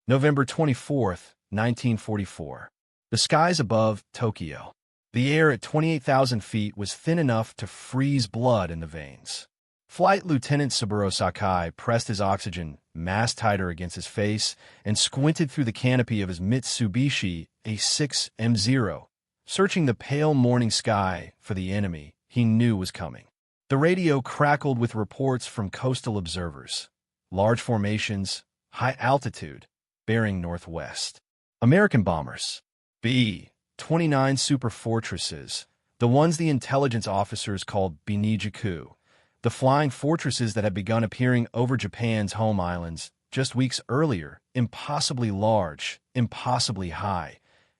November 24th, 1944. The skies above Tokyo. The air at 28,000 feet was thin enough to freeze blood in the veins. Flight Lieutenant Saburo Sakai pressed his oxygen mask tighter against his face and squinted through the canopy of his Mitsubishi A6M0, searching the pale morning sky for the enemy he knew was coming. The radio crackled with reports from coastal observers. Large formations, high altitude, bearing northwest. American bombers. B-29 super fortresses, the ones the intelligence officers called Binijiku, the flying fortresses that had begun appearing over Japan's home islands just weeks earlier, impossibly large, impossibly high,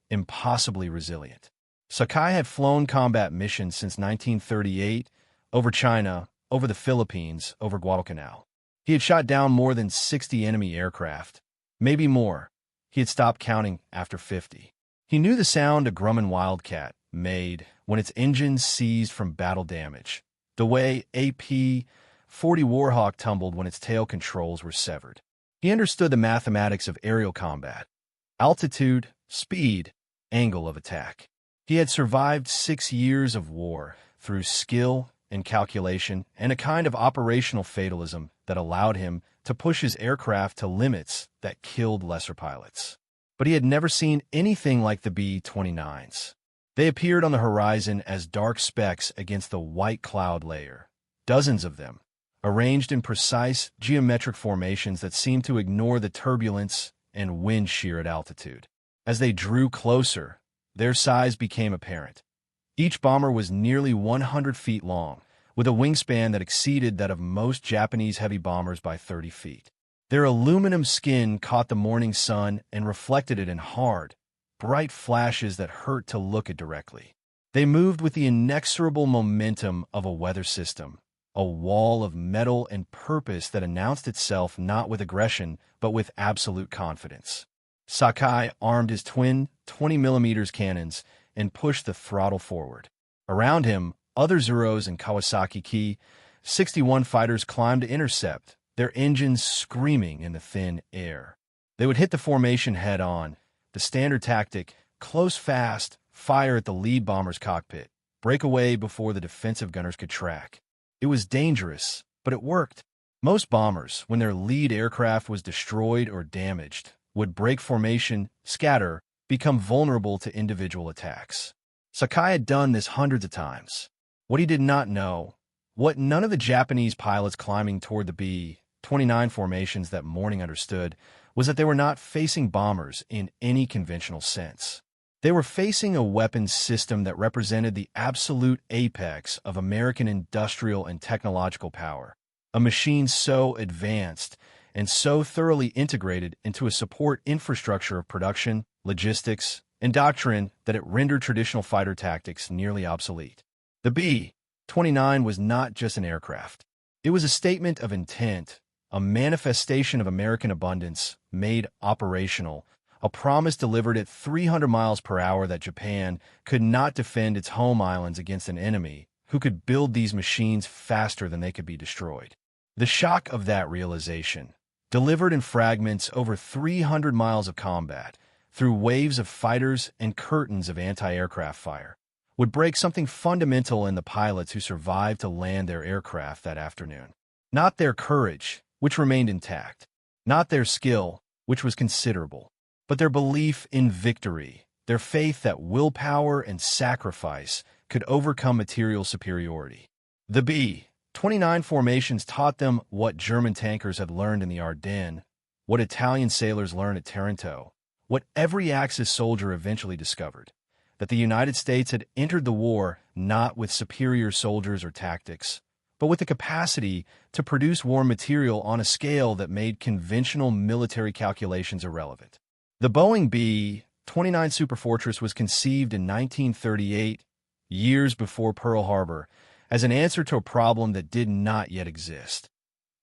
impossibly resilient. Sakai had flown combat missions since 1938, over China, over the Philippines, over Guadalcanal. He had shot down more than 60 enemy aircraft, maybe more. He had stopped counting after 50. He knew the sound a Grumman Wildcat made when its engines seized from battle damage, the way AP-40 Warhawk tumbled when its tail controls were severed. He understood the mathematics of aerial combat: altitude, speed, angle of attack. He had survived 6 years of war through skill and calculation and a kind of operational fatalism that allowed him to push his aircraft to limits that killed lesser pilots. But he had never seen anything like the B-29s. They appeared on the horizon as dark specks against the white cloud layer, dozens of them, arranged in precise geometric formations that seemed to ignore the turbulence and wind shear at altitude. As they drew closer, their size became apparent. Each bomber was nearly 100 feet long, with a wingspan that exceeded that of most Japanese heavy bombers by 30 feet. Their aluminum skin caught the morning sun and reflected it in hard, bright flashes that hurt to look at directly. They moved with the inexorable momentum of a weather system, a wall of metal and purpose that announced itself not with aggression, but with absolute confidence. Sakai armed his twin 20mm cannons and pushed the throttle forward. Around him, other Zeros and Kawasaki Ki-61 fighters climbed to intercept, their engines screaming in the thin air. They would hit the formation head-on, the standard tactic: close fast, fire at the lead bomber's cockpit, break away before the defensive gunners could track. It was dangerous, but it worked. Most bombers, when their lead aircraft was destroyed or damaged, would break formation, scatter, become vulnerable to individual attacks. Sakai had done this hundreds of times. What he did not know, what none of the Japanese pilots climbing toward the B-29 formations that morning understood, was that they were not facing bombers in any conventional sense. They were facing a weapons system that represented the absolute apex of American industrial and technological power, a machine so advanced and so thoroughly integrated into a support infrastructure of production, logistics, and doctrine that it rendered traditional fighter tactics nearly obsolete. The B-29 was not just an aircraft. It was a statement of intent, a manifestation of American abundance made operational, a promise delivered at 300 miles per hour that Japan could not defend its home islands against an enemy who could build these machines faster than they could be destroyed. The shock of that realization, delivered in fragments over 300 miles of combat, through waves of fighters and curtains of anti-aircraft fire, would break something fundamental in the pilots who survived to land their aircraft that afternoon. Not their courage, which remained intact, not their skill, which was considerable, but their belief in victory, their faith that willpower and sacrifice could overcome material superiority. The B-29 formations taught them what German tankers had learned in the Ardennes, what Italian sailors learned at Taranto, what every Axis soldier eventually discovered: that the United States had entered the war not with superior soldiers or tactics, but with the capacity to produce war material on a scale that made conventional military calculations irrelevant. The Boeing B-29 Superfortress was conceived in 1938, years before Pearl Harbor, as an answer to a problem that did not yet exist: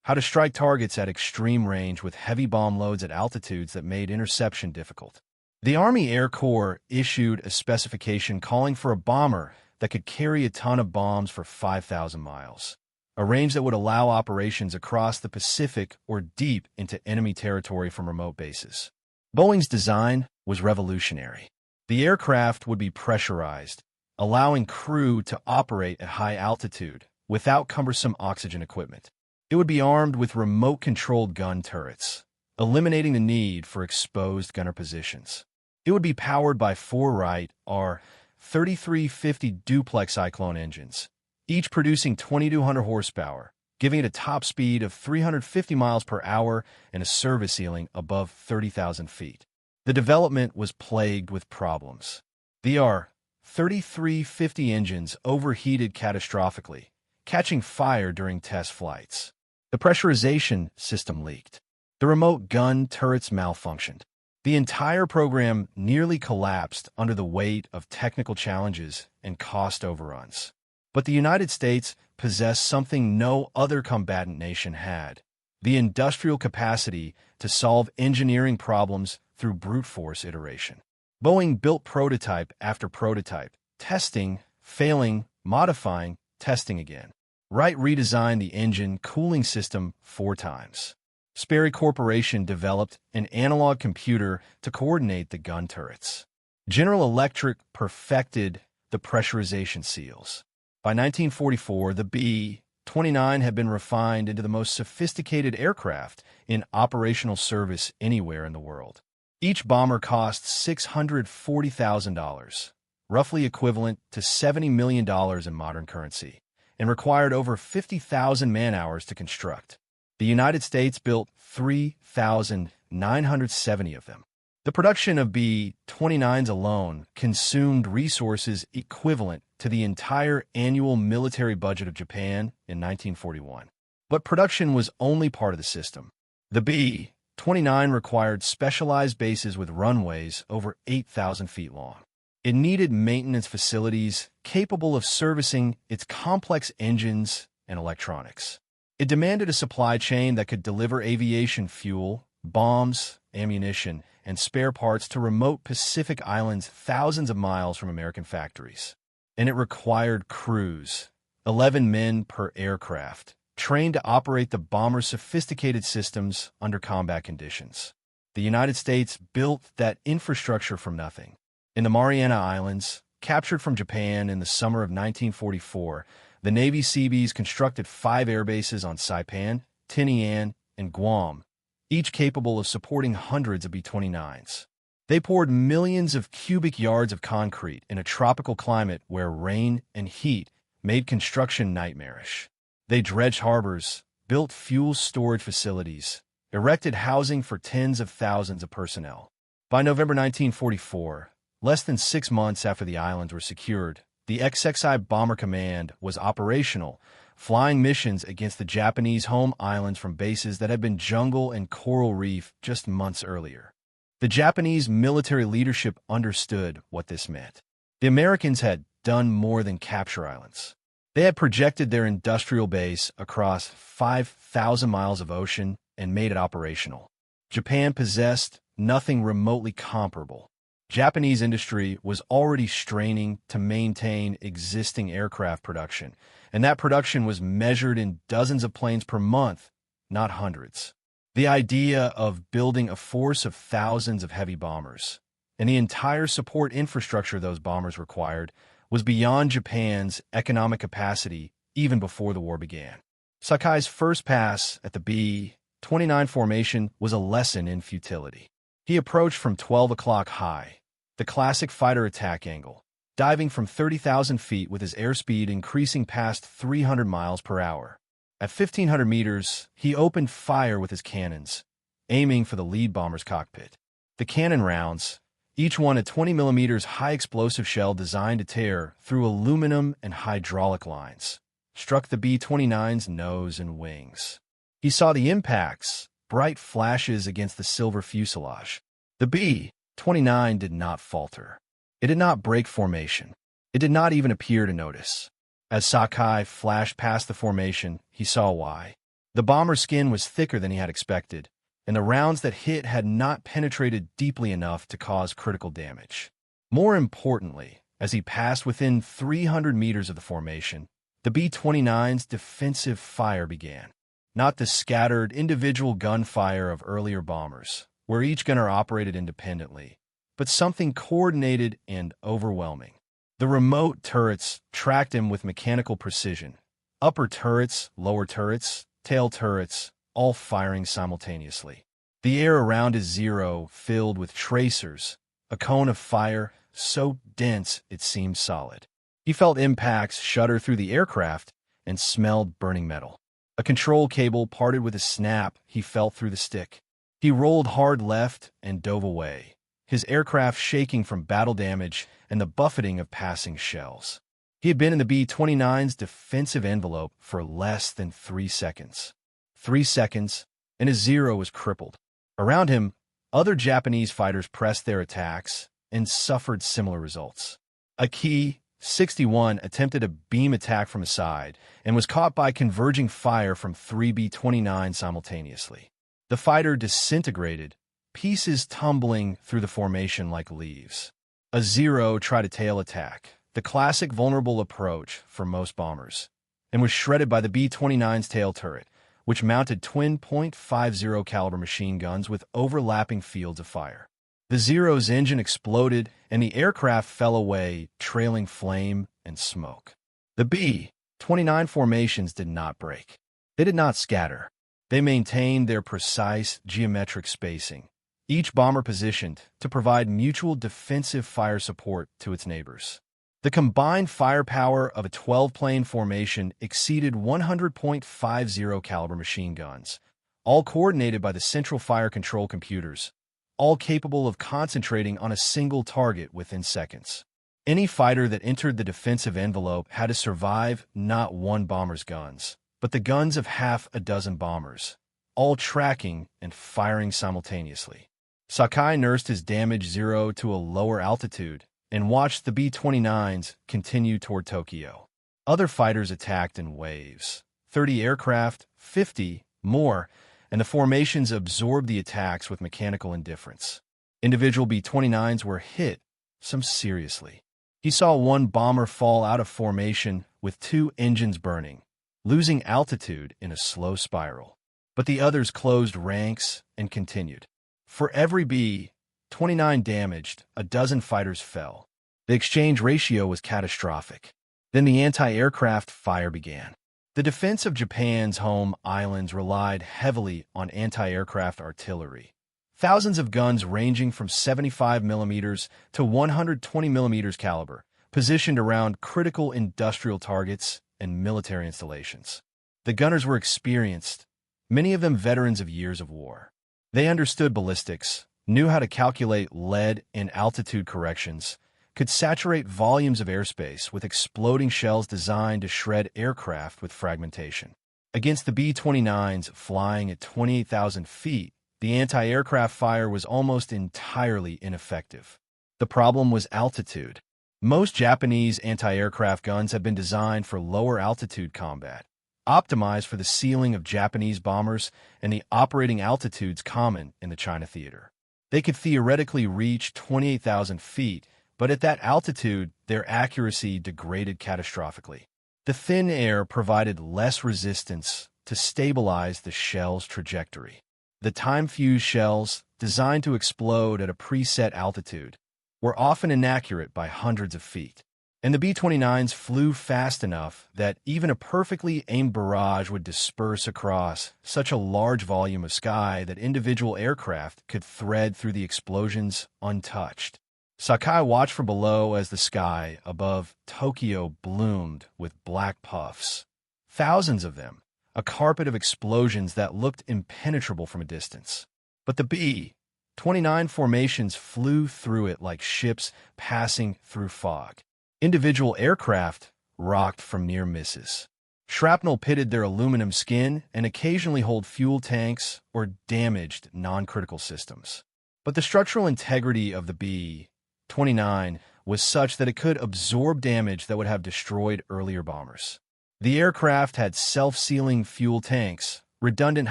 how to strike targets at extreme range with heavy bomb loads at altitudes that made interception difficult. The Army Air Corps issued a specification calling for a bomber that could carry a ton of bombs for 5,000 miles, a range that would allow operations across the Pacific or deep into enemy territory from remote bases. Boeing's design was revolutionary. The aircraft would be pressurized, allowing crew to operate at high altitude without cumbersome oxygen equipment. It would be armed with remote-controlled gun turrets, eliminating the need for exposed gunner positions. It would be powered by four Wright R-3350 duplex Cyclone engines, each producing 2,200 horsepower, giving it a top speed of 350 miles per hour and a service ceiling above 30,000 feet. The development was plagued with problems. The R-3350 engines overheated catastrophically, catching fire during test flights. The pressurization system leaked. The remote gun turrets malfunctioned. The entire program nearly collapsed under the weight of technical challenges and cost overruns. But the United States possessed something no other combatant nation had: the industrial capacity to solve engineering problems through brute force iteration. Boeing built prototype after prototype, testing, failing, modifying, testing again. Wright redesigned the engine cooling system 4 times. Sperry Corporation developed an analog computer to coordinate the gun turrets. General Electric perfected the pressurization seals. By 1944, the B-29 had been refined into the most sophisticated aircraft in operational service anywhere in the world. Each bomber cost $640,000, roughly equivalent to $70 million in modern currency, and required over 50,000 man-hours to construct. The United States built 3,970 of them. The production of B-29s alone consumed resources equivalent to the entire annual military budget of Japan in 1941. But production was only part of the system. The B-29 required specialized bases with runways over 8,000 feet long. It needed maintenance facilities capable of servicing its complex engines and electronics. It demanded a supply chain that could deliver aviation fuel, bombs, ammunition, and spare parts to remote Pacific islands thousands of miles from American factories. And it required crews, 11 men per aircraft, trained to operate the bomber's sophisticated systems under combat conditions. The United States built that infrastructure from nothing. In the Mariana Islands, captured from Japan in the summer of 1944, the Navy Seabees constructed 5 airbases on Saipan, Tinian, and Guam, each capable of supporting hundreds of B-29s. They poured millions of cubic yards of concrete in a tropical climate where rain and heat made construction nightmarish. They dredged harbors, built fuel storage facilities, erected housing for tens of thousands of personnel. By November 1944, less than 6 months after the islands were secured, the XXI Bomber Command was operational, flying missions against the Japanese home islands from bases that had been jungle and coral reef just months earlier. The Japanese military leadership understood what this meant. The Americans had done more than capture islands. They had projected their industrial base across 5,000 miles of ocean and made it operational. Japan possessed nothing remotely comparable. Japanese industry was already straining to maintain existing aircraft production, and that production was measured in dozens of planes per month, not hundreds. The idea of building a force of thousands of heavy bombers, and the entire support infrastructure those bombers required, was beyond Japan's economic capacity even before the war began. Sakai's first pass at the B-29 formation was a lesson in futility. He approached from 12 o'clock high, the classic fighter attack angle, diving from 30,000 feet with his airspeed increasing past 300 miles per hour. At 1,500 meters, he opened fire with his cannons, aiming for the lead bomber's cockpit. The cannon rounds, each one a 20 millimeters high explosive shell designed to tear through aluminum and hydraulic lines, struck the B-29's nose and wings. He saw the impacts, bright flashes against the silver fuselage. The B-29 did not falter. It did not break formation. It did not even appear to notice. As Sakai flashed past the formation, he saw why. The bomber's skin was thicker than he had expected, and the rounds that hit had not penetrated deeply enough to cause critical damage. More importantly, as he passed within 300 meters of the formation, the B-29's defensive fire began. Not the scattered individual gunfire of earlier bombers, where each gunner operated independently, but something coordinated and overwhelming. The remote turrets tracked him with mechanical precision. Upper turrets, lower turrets, tail turrets, all firing simultaneously. The air around his Zero filled with tracers, a cone of fire so dense it seemed solid. He felt impacts shudder through the aircraft and smelled burning metal. A control cable parted with a snap he felt through the stick. He rolled hard left and dove away, his aircraft shaking from battle damage and the buffeting of passing shells. He had been in the B-29's defensive envelope for less than 3 seconds. 3 seconds, and his Zero was crippled. Around him, other Japanese fighters pressed their attacks and suffered similar results. A Ki-61 attempted a beam attack from a side and was caught by converging fire from 3 B-29 simultaneously. The fighter disintegrated, pieces tumbling through the formation like leaves. A Zero tried a tail attack, the classic vulnerable approach for most bombers, and was shredded by the B-29's tail turret, which mounted twin .50 caliber machine guns with overlapping fields of fire. The Zero's engine exploded, and the aircraft fell away, trailing flame and smoke. The B-29 formations did not break. They did not scatter. They maintained their precise geometric spacing, each bomber positioned to provide mutual defensive fire support to its neighbors. The combined firepower of a 12-plane formation exceeded 100 .50 caliber machine guns, all coordinated by the central fire control computers, all capable of concentrating on a single target within seconds. Any fighter that entered the defensive envelope had to survive not one bomber's guns, but the guns of half a dozen bombers, all tracking and firing simultaneously. Sakai nursed his damaged Zero to a lower altitude and watched the B-29s continue toward Tokyo. Other fighters attacked in waves. 30 aircraft, 50 more, and the formations absorbed the attacks with mechanical indifference. Individual B-29s were hit, some seriously. He saw one bomber fall out of formation with 2 engines burning, losing altitude in a slow spiral. But the others closed ranks and continued. For every B-29 damaged, a dozen fighters fell. The exchange ratio was catastrophic. Then the anti-aircraft fire began. The defense of Japan's home islands relied heavily on anti-aircraft artillery. Thousands of guns ranging from 75 millimeters to 120 millimeters caliber, positioned around critical industrial targets and military installations. The gunners were experienced, many of them veterans of years of war. They understood ballistics, knew how to calculate lead and altitude corrections, could saturate volumes of airspace with exploding shells designed to shred aircraft with fragmentation. Against the B-29s flying at 28,000 feet, the anti-aircraft fire was almost entirely ineffective. The problem was altitude. Most Japanese anti-aircraft guns had been designed for lower altitude combat, optimized for the ceiling of Japanese bombers and the operating altitudes common in the China theater. They could theoretically reach 28,000 feet, but at that altitude, their accuracy degraded catastrophically. The thin air provided less resistance to stabilize the shell's trajectory. The time-fused shells, designed to explode at a preset altitude, were often inaccurate by hundreds of feet. And the B-29s flew fast enough that even a perfectly aimed barrage would disperse across such a large volume of sky that individual aircraft could thread through the explosions untouched. Sakai watched from below as the sky above Tokyo bloomed with black puffs. Thousands of them, a carpet of explosions that looked impenetrable from a distance. But the B-29 formations flew through it like ships passing through fog. Individual aircraft rocked from near misses. Shrapnel pitted their aluminum skin and occasionally holed fuel tanks or damaged non-critical systems. But the structural integrity of the B-29 was such that it could absorb damage that would have destroyed earlier bombers. The aircraft had self-sealing fuel tanks, redundant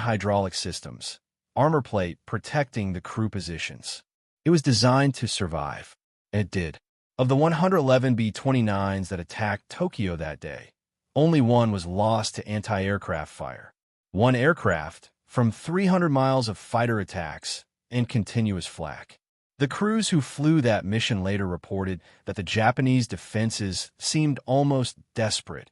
hydraulic systems, armor plate protecting the crew positions. It was designed to survive, and it did. Of the 111 B-29s that attacked Tokyo that day, only one was lost to anti-aircraft fire. One aircraft, from 300 miles of fighter attacks and continuous flak. The crews who flew that mission later reported that the Japanese defenses seemed almost desperate,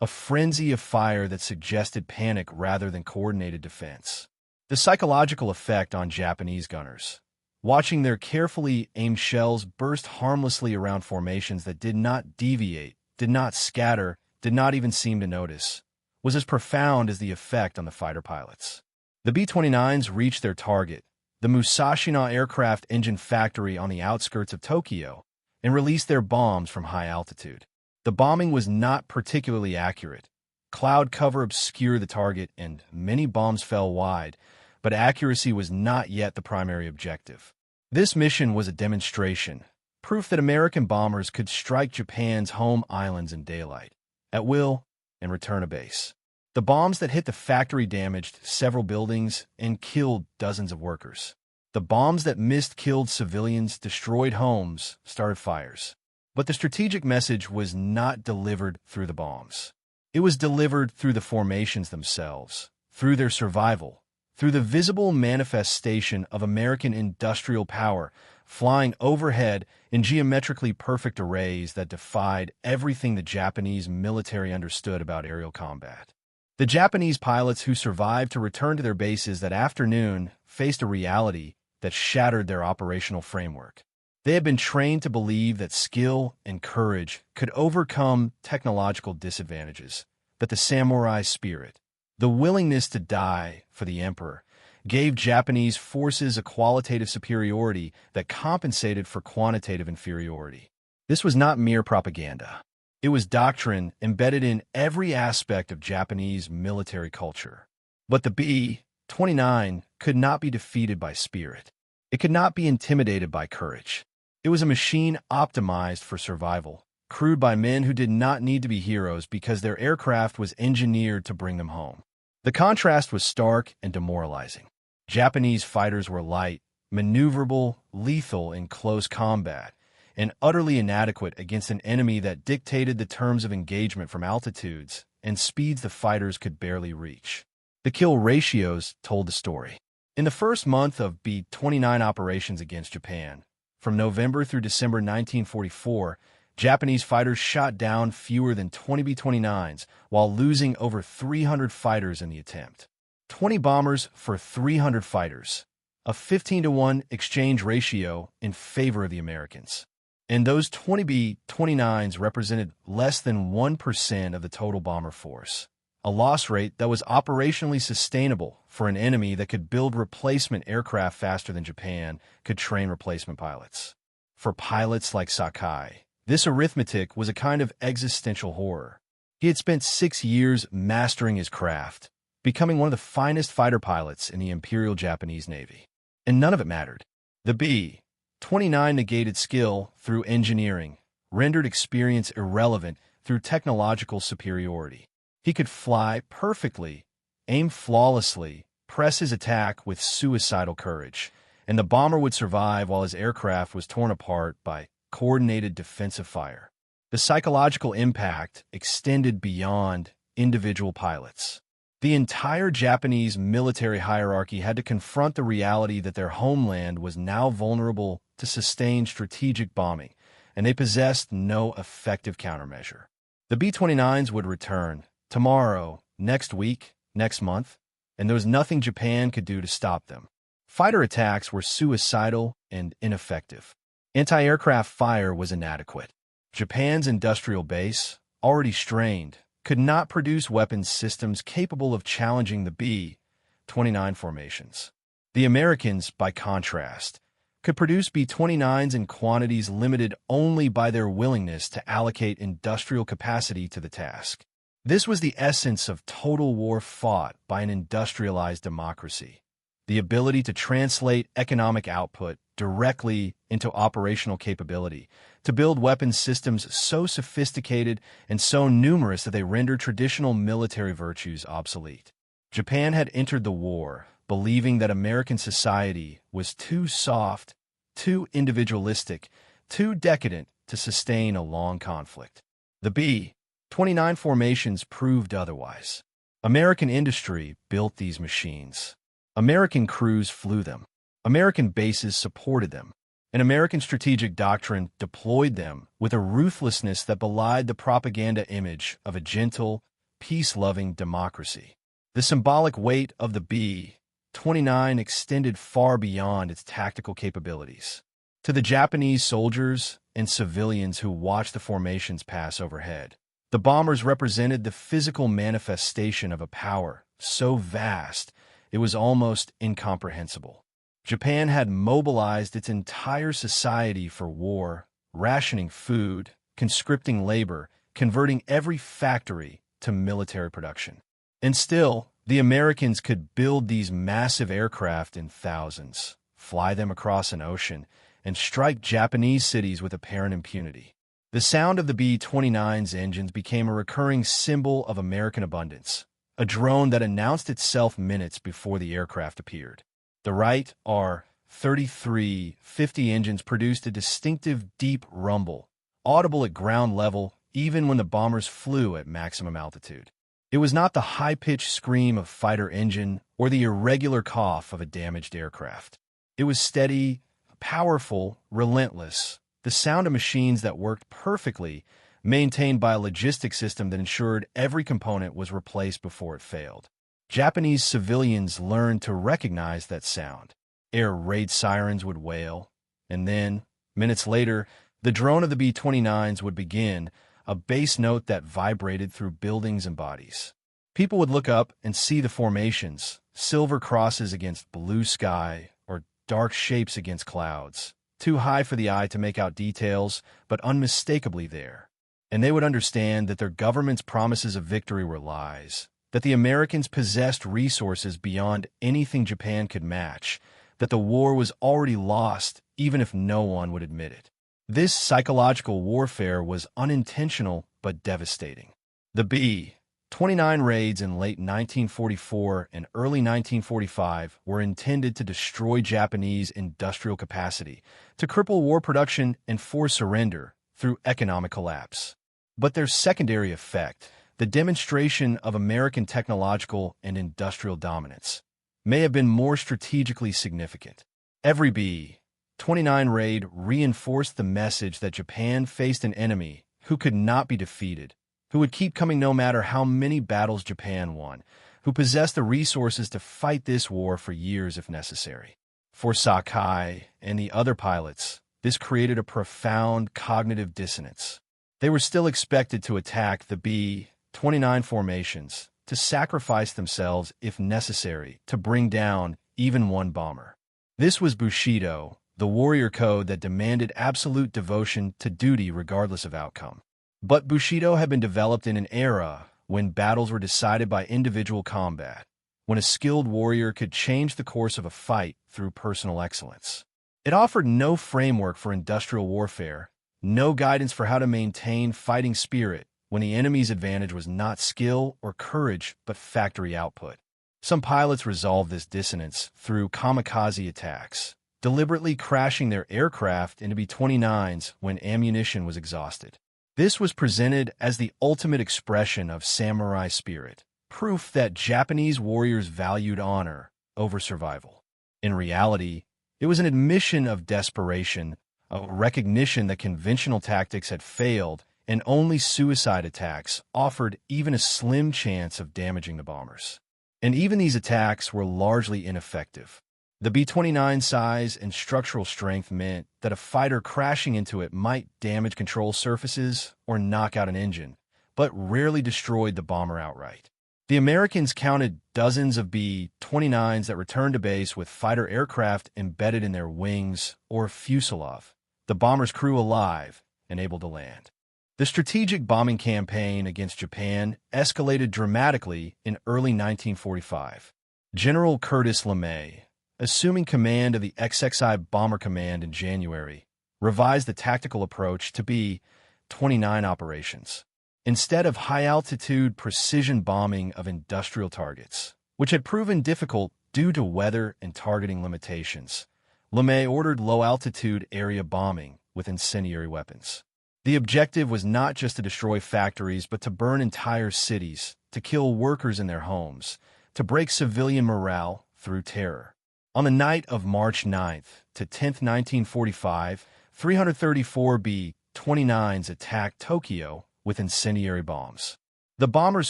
a frenzy of fire that suggested panic rather than coordinated defense. The psychological effect on Japanese gunners, watching their carefully aimed shells burst harmlessly around formations that did not deviate, did not scatter, did not even seem to notice, was as profound as the effect on the fighter pilots. The B-29s reached their target, the Musashino aircraft engine factory on the outskirts of Tokyo, and released their bombs from high altitude. The bombing was not particularly accurate. Cloud cover obscured the target, and many bombs fell wide, but accuracy was not yet the primary objective. This mission was a demonstration, proof that American bombers could strike Japan's home islands in daylight, at will, and return to base. The bombs that hit the factory damaged several buildings and killed dozens of workers. The bombs that missed killed civilians, destroyed homes, started fires. But the strategic message was not delivered through the bombs. It was delivered through the formations themselves, through their survival, through the visible manifestation of American industrial power flying overhead in geometrically perfect arrays that defied everything the Japanese military understood about aerial combat. The Japanese pilots who survived to return to their bases that afternoon faced a reality that shattered their operational framework. They had been trained to believe that skill and courage could overcome technological disadvantages, but the samurai spirit, the willingness to die for the emperor, gave Japanese forces a qualitative superiority that compensated for quantitative inferiority. This was not mere propaganda. It was doctrine embedded in every aspect of Japanese military culture. But the B-29 could not be defeated by spirit. It could not be intimidated by courage. It was a machine optimized for survival, crewed by men who did not need to be heroes because their aircraft was engineered to bring them home. The contrast was stark and demoralizing. Japanese fighters were light, maneuverable, lethal in close combat, and utterly inadequate against an enemy that dictated the terms of engagement from altitudes and speeds the fighters could barely reach. The kill ratios told the story. In the first month of B-29 operations against Japan, from November through December 1944, Japanese fighters shot down fewer than 20 B-29s while losing over 300 fighters in the attempt. 20 bombers for 300 fighters, a 15-to-1 exchange ratio in favor of the Americans. And those 20 B-29s represented less than 1% of the total bomber force, a loss rate that was operationally sustainable for an enemy that could build replacement aircraft faster than Japan could train replacement pilots. For pilots like Sakai, this arithmetic was a kind of existential horror. He had spent 6 years mastering his craft, becoming one of the finest fighter pilots in the Imperial Japanese Navy. And none of it mattered. The B-29 negated skill through engineering, rendered experience irrelevant through technological superiority. He could fly perfectly, aim flawlessly, press his attack with suicidal courage, and the bomber would survive while his aircraft was torn apart by coordinated defensive fire. The psychological impact extended beyond individual pilots. The entire Japanese military hierarchy had to confront the reality that their homeland was now vulnerable to sustained strategic bombing, and they possessed no effective countermeasure. The B-29s would return tomorrow, next week, next month, and there was nothing Japan could do to stop them. Fighter attacks were suicidal and ineffective. Anti-aircraft fire was inadequate. Japan's industrial base, already strained, could not produce weapons systems capable of challenging the B-29 formations. The Americans, by contrast, could produce B-29s in quantities limited only by their willingness to allocate industrial capacity to the task. This was the essence of total war fought by an industrialized democracy, the ability to translate economic output directly into operational capability, to build weapons systems so sophisticated and so numerous that they rendered traditional military virtues obsolete. Japan had entered the war believing that American society was too soft, too individualistic, too decadent to sustain a long conflict. The B-29 formations proved otherwise. American industry built these machines. American crews flew them. American bases supported them, and American strategic doctrine deployed them with a ruthlessness that belied the propaganda image of a gentle, peace-loving democracy. The symbolic weight of the B-29 extended far beyond its tactical capabilities. To the Japanese soldiers and civilians who watched the formations pass overhead, the bombers represented the physical manifestation of a power so vast it was almost incomprehensible. Japan had mobilized its entire society for war, rationing food, conscripting labor, converting every factory to military production. And still, the Americans could build these massive aircraft in thousands, fly them across an ocean, and strike Japanese cities with apparent impunity. The sound of the B-29's engines became a recurring symbol of American abundance, a drone that announced itself minutes before the aircraft appeared. The Wright R-3350 engines produced a distinctive deep rumble, audible at ground level even when the bombers flew at maximum altitude. It was not the high-pitched scream of a fighter engine or the irregular cough of a damaged aircraft. It was steady, powerful, relentless, the sound of machines that worked perfectly, maintained by a logistics system that ensured every component was replaced before it failed. Japanese civilians learned to recognize that sound. Air raid sirens would wail, and then, minutes later, the drone of the B-29s would begin, a bass note that vibrated through buildings and bodies. People would look up and see the formations, silver crosses against blue sky or dark shapes against clouds, too high for the eye to make out details, but unmistakably there. And they would understand that their government's promises of victory were lies, that the Americans possessed resources beyond anything Japan could match, that the war was already lost even if no one would admit it. This psychological warfare was unintentional but devastating. The B-29 raids in late 1944 and early 1945 were intended to destroy Japanese industrial capacity, to cripple war production and force surrender through economic collapse. But their secondary effect, the demonstration of American technological and industrial dominance, may have been more strategically significant. Every B-29 raid reinforced the message that Japan faced an enemy who could not be defeated, who would keep coming no matter how many battles Japan won, who possessed the resources to fight this war for years if necessary. For Sakai and the other pilots, this created a profound cognitive dissonance. They were still expected to attack the B-29 formations, to sacrifice themselves if necessary to bring down even one bomber. This was Bushido, the warrior code that demanded absolute devotion to duty regardless of outcome. But Bushido had been developed in an era when battles were decided by individual combat, when a skilled warrior could change the course of a fight through personal excellence. It offered no framework for industrial warfare, no guidance for how to maintain fighting spirit when the enemy's advantage was not skill or courage but factory output. Some pilots resolved this dissonance through kamikaze attacks, deliberately crashing their aircraft into B-29s when ammunition was exhausted. This was presented as the ultimate expression of samurai spirit, proof that Japanese warriors valued honor over survival. In reality, it was an admission of desperation, a recognition that conventional tactics had failed and only suicide attacks offered even a slim chance of damaging the bombers. And even these attacks were largely ineffective. The B-29 size and structural strength meant that a fighter crashing into it might damage control surfaces or knock out an engine, but rarely destroyed the bomber outright. The Americans counted dozens of B-29s that returned to base with fighter aircraft embedded in their wings or fuselage, the bomber's crew alive and able to land. The strategic bombing campaign against Japan escalated dramatically in early 1945. General Curtis LeMay, assuming command of the XXI Bomber Command in January, revised the tactical approach to B-29 operations. Instead of high-altitude precision bombing of industrial targets, which had proven difficult due to weather and targeting limitations, LeMay ordered low-altitude area bombing with incendiary weapons. The objective was not just to destroy factories, but to burn entire cities, to kill workers in their homes, to break civilian morale through terror. On the night of March 9th to 10th, 1945, 334 B-29s attacked Tokyo with incendiary bombs. The bombers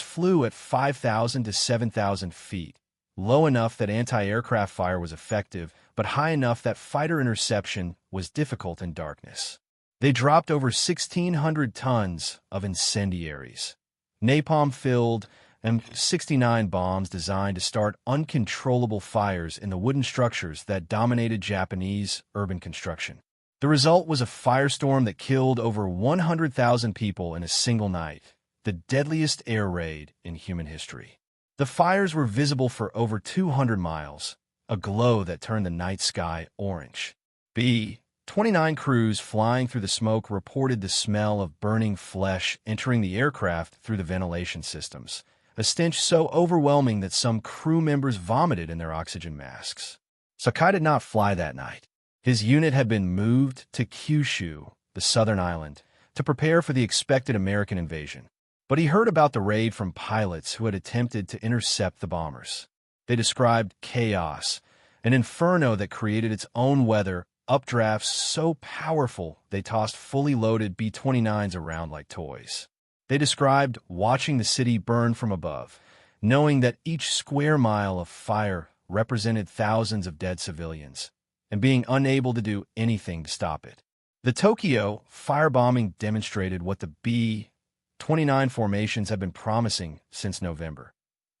flew at 5,000 to 7,000 feet, low enough that anti-aircraft fire was effective, but high enough that fighter interception was difficult in darkness. They dropped over 1,600 tons of incendiaries, napalm-filled, and 69 bombs designed to start uncontrollable fires in the wooden structures that dominated Japanese urban construction. The result was a firestorm that killed over 100,000 people in a single night, the deadliest air raid in human history. The fires were visible for over 200 miles, a glow that turned the night sky orange. B-29 crews flying through the smoke reported the smell of burning flesh entering the aircraft through the ventilation systems, a stench so overwhelming that some crew members vomited in their oxygen masks. Sakai did not fly that night. His unit had been moved to Kyushu, the southern island, to prepare for the expected American invasion. But he heard about the raid from pilots who had attempted to intercept the bombers. They described chaos, an inferno that created its own weather, updrafts so powerful they tossed fully loaded B-29s around like toys. They described watching the city burn from above, knowing that each square mile of fire represented thousands of dead civilians, and being unable to do anything to stop it. The Tokyo firebombing demonstrated what the B-29 formations have been promising since November,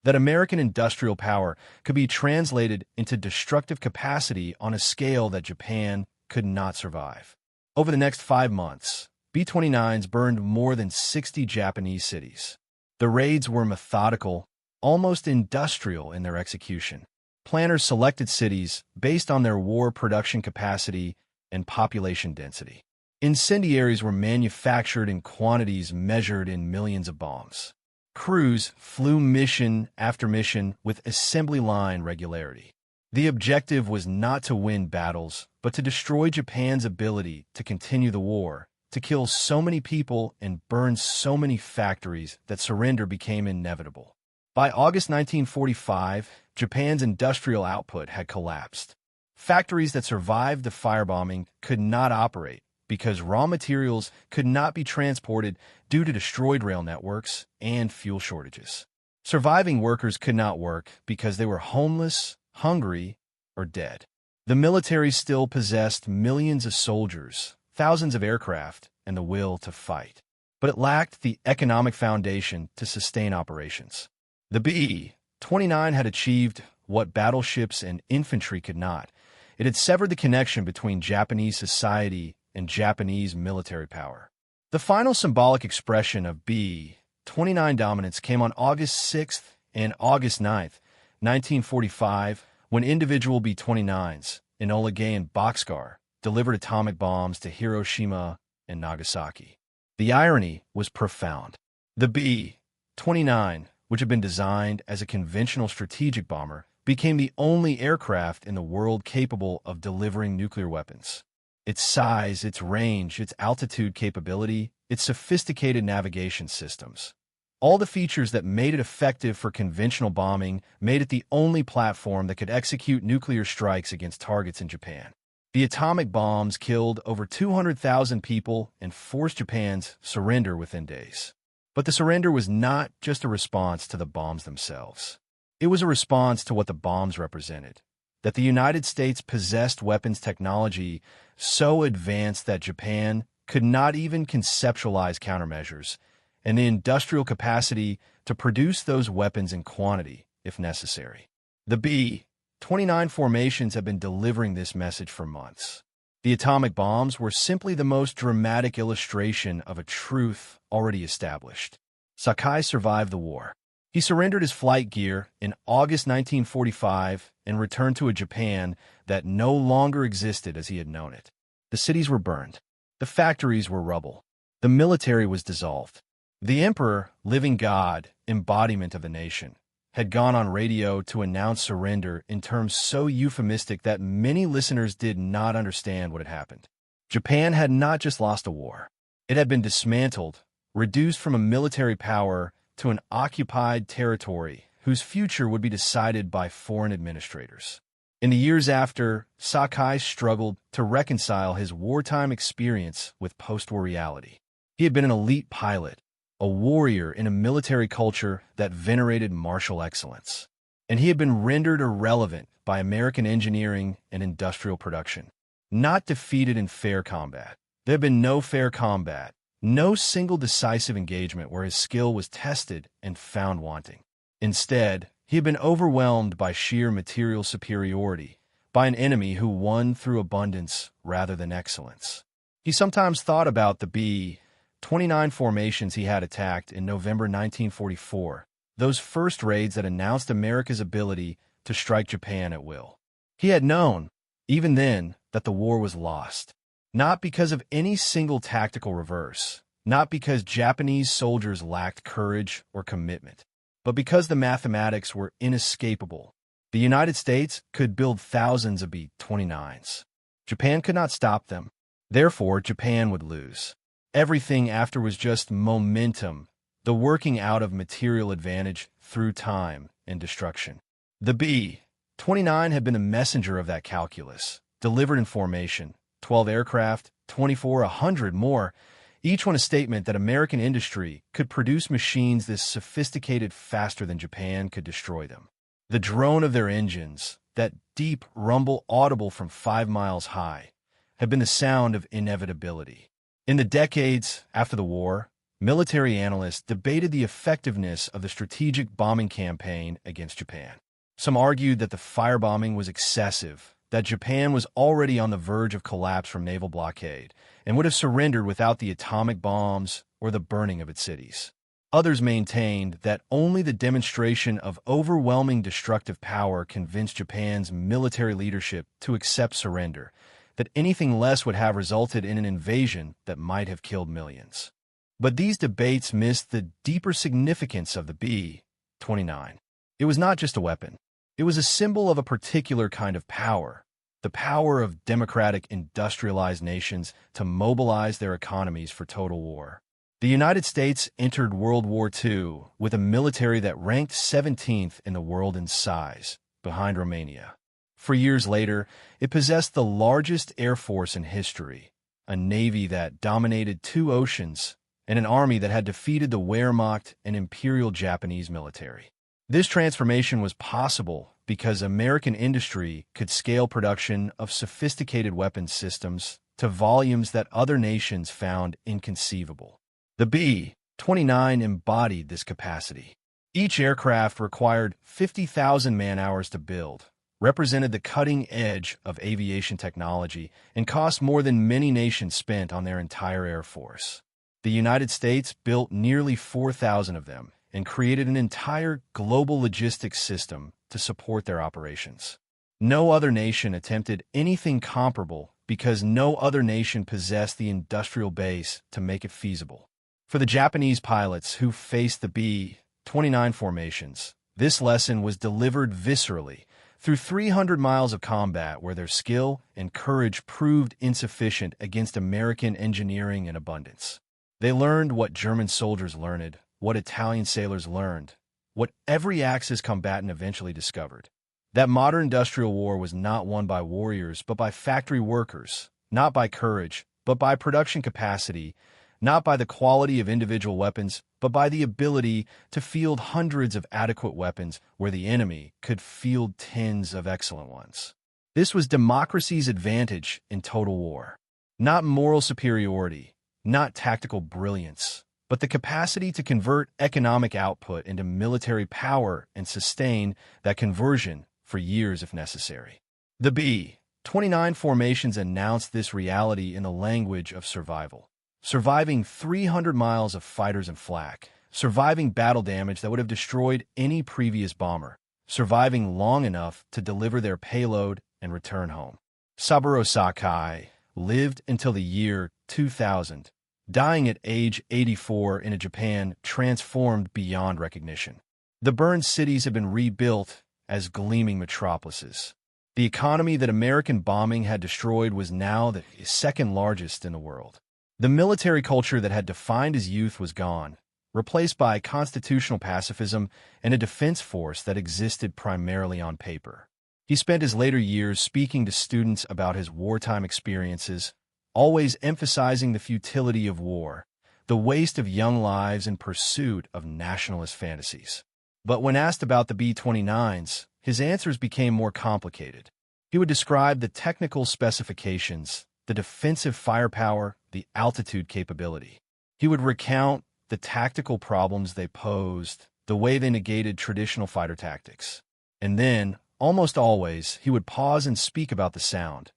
that American industrial power could be translated into destructive capacity on a scale that Japan could not survive. Over the next 5 months, B-29s burned more than 60 Japanese cities. The raids were methodical, almost industrial in their execution. Planners selected cities based on their war production capacity and population density. Incendiaries were manufactured in quantities measured in millions of bombs. Crews flew mission after mission with assembly line regularity. The objective was not to win battles, but to destroy Japan's ability to continue the war, to kill so many people and burn so many factories that surrender became inevitable. By August 1945, Japan's industrial output had collapsed. Factories that survived the firebombing could not operate because raw materials could not be transported due to destroyed rail networks and fuel shortages. Surviving workers could not work because they were homeless, hungry, or dead. The military still possessed millions of soldiers, thousands of aircraft, and the will to fight. But it lacked the economic foundation to sustain operations. The B-29 had achieved what battleships and infantry could not. It had severed the connection between Japanese society and Japanese military power. The final symbolic expression of B-29 dominance came on August 6th and August 9th, 1945, when individual B-29s, Enola Gay and Boxcar, delivered atomic bombs to Hiroshima and Nagasaki. The irony was profound. The B-29, which had been designed as a conventional strategic bomber, became the only aircraft in the world capable of delivering nuclear weapons. Its size, its range, its altitude capability, its sophisticated navigation systems. All the features that made it effective for conventional bombing made it the only platform that could execute nuclear strikes against targets in Japan. The atomic bombs killed over 200,000 people and forced Japan's surrender within days. But the surrender was not just a response to the bombs themselves. It was a response to what the bombs represented, that the United States possessed weapons technology so advanced that Japan could not even conceptualize countermeasures, and the industrial capacity to produce those weapons in quantity, if necessary. The B-29 formations have been delivering this message for months. The atomic bombs were simply the most dramatic illustration of a truth already established. Sakai survived the war. He surrendered his flight gear in August 1945 and returned to a Japan that no longer existed as he had known it. The cities were burned. The factories were rubble. The military was dissolved. The emperor, living God, embodiment of the nation, had gone on radio to announce surrender in terms so euphemistic that many listeners did not understand what had happened. Japan had not just lost a war. It had been dismantled, reduced from a military power to an occupied territory whose future would be decided by foreign administrators. In the years after, Sakai struggled to reconcile his wartime experience with post-war reality. He had been an elite pilot, a warrior in a military culture that venerated martial excellence, and he had been rendered irrelevant by American engineering and industrial production. Not defeated in fair combat. There had been no fair combat, no single decisive engagement where his skill was tested and found wanting. Instead, he had been overwhelmed by sheer material superiority, by an enemy who won through abundance rather than excellence. He sometimes thought about the B-29 formations he had attacked in November 1944, those first raids that announced America's ability to strike Japan at will. He had known, even then, that the war was lost. Not because of any single tactical reverse, not because Japanese soldiers lacked courage or commitment, but because the mathematics were inescapable. The United States could build thousands of B-29s. Japan could not stop them. Therefore, Japan would lose. Everything after was just momentum, the working out of material advantage through time and destruction. The B-29 had been the messenger of that calculus, delivered in formation, 12 aircraft, 2,400 more, each one a statement that American industry could produce machines this sophisticated faster than Japan could destroy them. The drone of their engines, that deep rumble audible from 5 miles high, had been the sound of inevitability. In the decades after the war, military analysts debated the effectiveness of the strategic bombing campaign against Japan. Some argued that the firebombing was excessive, that Japan was already on the verge of collapse from naval blockade, and would have surrendered without the atomic bombs or the burning of its cities. Others maintained that only the demonstration of overwhelming destructive power convinced Japan's military leadership to accept surrender, that anything less would have resulted in an invasion that might have killed millions. But these debates missed the deeper significance of the B-29. It was not just a weapon. It was a symbol of a particular kind of power, the power of democratic industrialized nations to mobilize their economies for total war. The United States entered World War II with a military that ranked 17th in the world in size, behind Romania. For years later, it possessed the largest air force in history, a navy that dominated 2 oceans, and an army that had defeated the Wehrmacht and Imperial Japanese military. This transformation was possible because American industry could scale production of sophisticated weapons systems to volumes that other nations found inconceivable. The B-29 embodied this capacity. Each aircraft required 50,000 man-hours to build, represented the cutting edge of aviation technology, and cost more than many nations spent on their entire air force. The United States built nearly 4,000 of them and created an entire global logistics system to support their operations. No other nation attempted anything comparable because no other nation possessed the industrial base to make it feasible. For the Japanese pilots who faced the B-29 formations, this lesson was delivered viscerally through 300 miles of combat where their skill and courage proved insufficient against American engineering and abundance. They learned what German soldiers learned, what Italian sailors learned, what every Axis combatant eventually discovered. That modern industrial war was not won by warriors, but by factory workers, not by courage, but by production capacity, not by the quality of individual weapons, but by the ability to field hundreds of adequate weapons where the enemy could field tens of excellent ones. This was democracy's advantage in total war. Not moral superiority, not tactical brilliance, but the capacity to convert economic output into military power and sustain that conversion for years if necessary. The B-29 formations announced this reality in the language of survival. Surviving 300 miles of fighters and flak, surviving battle damage that would have destroyed any previous bomber, surviving long enough to deliver their payload and return home. Saburo Sakai lived until the year 2000, dying at age 84 in a Japan transformed beyond recognition. The burned cities had been rebuilt as gleaming metropolises. The economy that American bombing had destroyed was now the second largest in the world. The military culture that had defined his youth was gone, replaced by constitutional pacifism and a defense force that existed primarily on paper. He spent his later years speaking to students about his wartime experiences, always emphasizing the futility of war, the waste of young lives in pursuit of nationalist fantasies. But when asked about the B-29s, his answers became more complicated. He would describe the technical specifications, the defensive firepower, the altitude capability. He would recount the tactical problems they posed, the way they negated traditional fighter tactics. And then, almost always, he would pause and speak about the sound,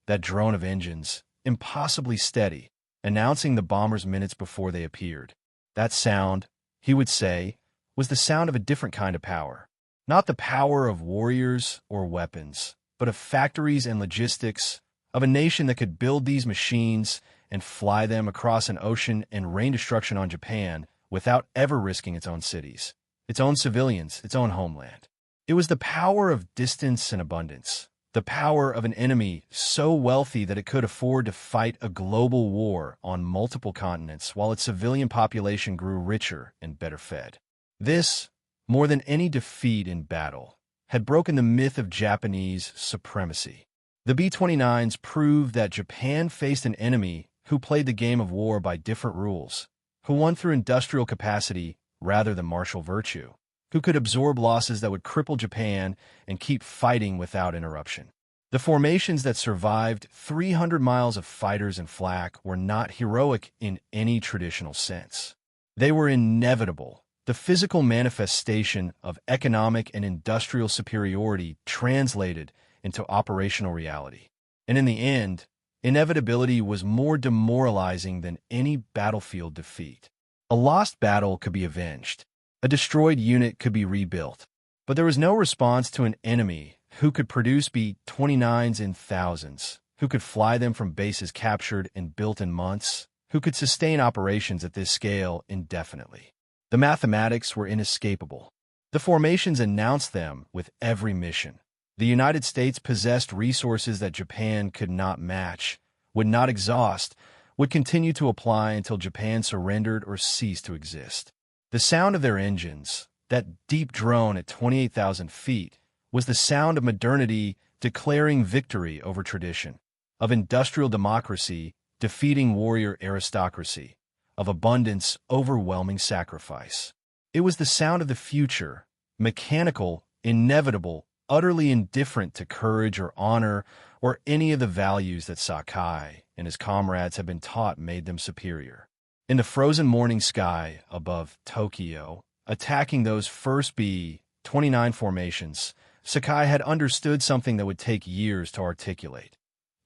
that drone of engines, impossibly steady, announcing the bombers minutes before they appeared. That sound, he would say, was the sound of a different kind of power. Not the power of warriors or weapons, but of factories and logistics, of a nation that could build these machines and fly them across an ocean and rain destruction on Japan without ever risking its own cities, its own civilians, its own homeland. It was the power of distance and abundance, the power of an enemy so wealthy that it could afford to fight a global war on multiple continents while its civilian population grew richer and better fed. This, more than any defeat in battle, had broken the myth of Japanese supremacy. The B-29s proved that Japan faced an enemy who played the game of war by different rules, who won through industrial capacity rather than martial virtue, who could absorb losses that would cripple Japan and keep fighting without interruption. The formations that survived 300 miles of fighters and flak were not heroic in any traditional sense. They were inevitable, the physical manifestation of economic and industrial superiority translated into operational reality. And in the end, inevitability was more demoralizing than any battlefield defeat. A lost battle could be avenged. A destroyed unit could be rebuilt. But there was no response to an enemy who could produce B-29s in thousands, who could fly them from bases captured and built in months, who could sustain operations at this scale indefinitely. The mathematics were inescapable. The formations announced them with every mission. The United States possessed resources that Japan could not match, would not exhaust, would continue to apply until Japan surrendered or ceased to exist. The sound of their engines, that deep drone at 28,000 feet, was the sound of modernity declaring victory over tradition, of industrial democracy defeating warrior aristocracy, of abundance overwhelming sacrifice. It was the sound of the future, mechanical, inevitable, utterly indifferent to courage or honor or any of the values that Sakai and his comrades had been taught made them superior. In the frozen morning sky above Tokyo, attacking those first B-29 formations, Sakai had understood something that would take years to articulate,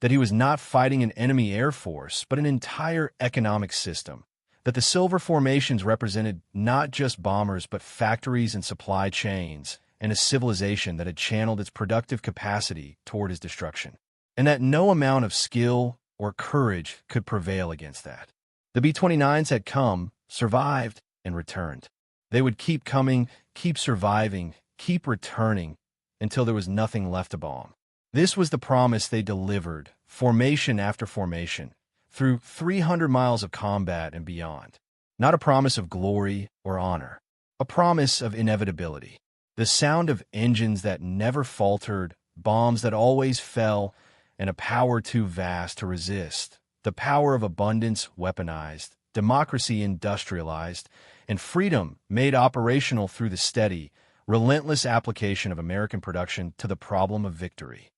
that he was not fighting an enemy air force, but an entire economic system, that the silver formations represented not just bombers but factories and supply chains, and a civilization that had channeled its productive capacity toward his destruction, and that no amount of skill or courage could prevail against that. The B-29s had come, survived, and returned. They would keep coming, keep surviving, keep returning, until there was nothing left to bomb. This was the promise they delivered, formation after formation, through 300 miles of combat and beyond. Not a promise of glory or honor, a promise of inevitability. The sound of engines that never faltered, bombs that always fell, and a power too vast to resist. The power of abundance weaponized, democracy industrialized, and freedom made operational through the steady, relentless application of American production to the problem of victory.